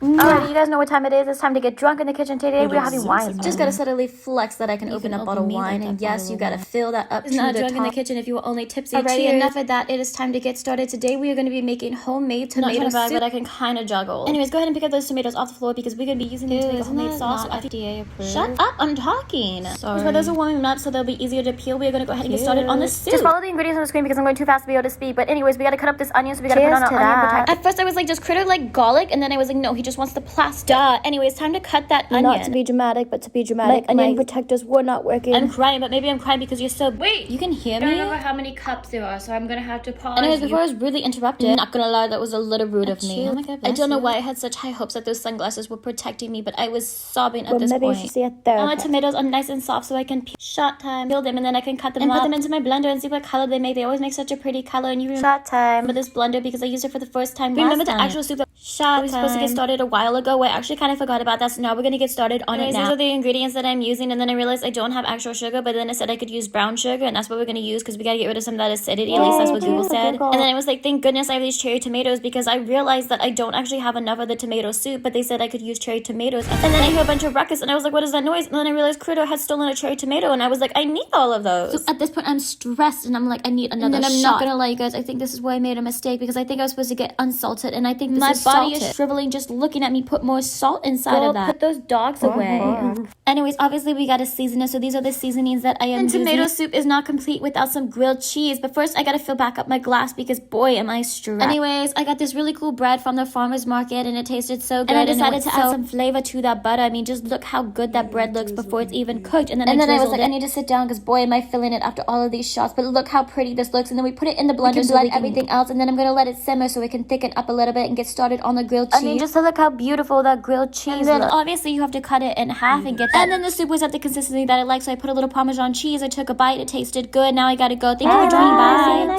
Alright, you guys know what time it is. It's time to get drunk in the kitchen today. We're having wine. Just gotta subtly flex that I can open up a bottle of wine, and yes, you gotta fill that up to Not the drunk in the top. kitchen if you were only tipsy. Alrighty, Cheers. enough of that. It is time to get started. Today we are going to be making homemade tomato Not trying to brag, soup. but I can kind of juggle. Anyways, go ahead and pick up those tomatoes off the floor because we're going to be using them to make a homemade sauce. Not FDA approved. Shut up, I'm talking. Sorry. For those who are warming up so they'll be easier to peel, we're going to go ahead and get started on the soup. Just follow the ingredients on the screen because I'm going too fast to be able to speak. But anyways, we gotta cut up this onion, so we gotta put on our onion protector. At first I was like, just critter like garlic, and then I was like, no, he just wants the plastic. Duh. Anyways, time to cut that onion. Not to be dramatic, but to be dramatic. My onion protectors were not working. I'm crying, but maybe I'm crying because you're so... Wait, you can hear I don't me? remember how many cups there are, so I'm gonna have to pause. Anyways, before I was rudely interrupted, not gonna lie, that was a little rude of me. Oh my God, I bless don't know you. why I had such high hopes that those sunglasses were protecting me, but I was sobbing at Well, this maybe you point. should see a Now my therapist. tomatoes are nice and soft, so I can shot time, peel them, and then I can cut them and put them into my blender and see what color they make. They always make such a pretty color, and you Shot time. remember this blender because I used it for the first time Remember last the time. actual soup that Shot. We were supposed to get started a while ago. I actually kind of forgot about that, so now we're gonna get started on it now. These are the ingredients that I'm using, and then I realized I don't have actual sugar, but then I said I could use brown sugar, and that's what we're gonna use because we gotta get rid of some of that acidity. At least that's what Google said. And then I was like, thank goodness I have these cherry tomatoes because I realized that I don't actually have enough of the tomato soup, but they said I could use cherry tomatoes. And then I hear a bunch of ruckus, and I was like, what is that noise? And then I realized Critter had stolen a cherry tomato, and I was like, I need all of those. So at this point, I'm stressed, and I'm like, I need another shot. And then I'm not gonna lie, you guys, I think this is where I made a mistake because I think I was supposed to get unsalted, and I think my body is shriveling just looking at me put more salt inside of that. Put those dogs away. Anyways, obviously we gotta season it, so these are the seasonings that I am using. Tomato soup is not complete without some grilled cheese, but first I gotta fill back up my glass because boy am I stressed. Anyways, I got this really cool bread from the farmer's market and it tasted so good. And I decided to add some flavor to that butter. I mean, just look how good that bread looks before it's even cooked. And then I was like, I need to sit down because boy am I feeling it after all of these shots. But look how pretty this looks. And then we put it in the blender so like everything else, and then I'm gonna let it simmer so it can thicken up a little bit and get started on the grilled cheese. I mean, just to look how beautiful that grilled cheese And then looks. obviously you have to cut it in half and get that. And then the soup was at the consistency that I like, so I put a little Parmesan cheese. I took a bite. It tasted good. Now I gotta go. Thank you for joining. Bye.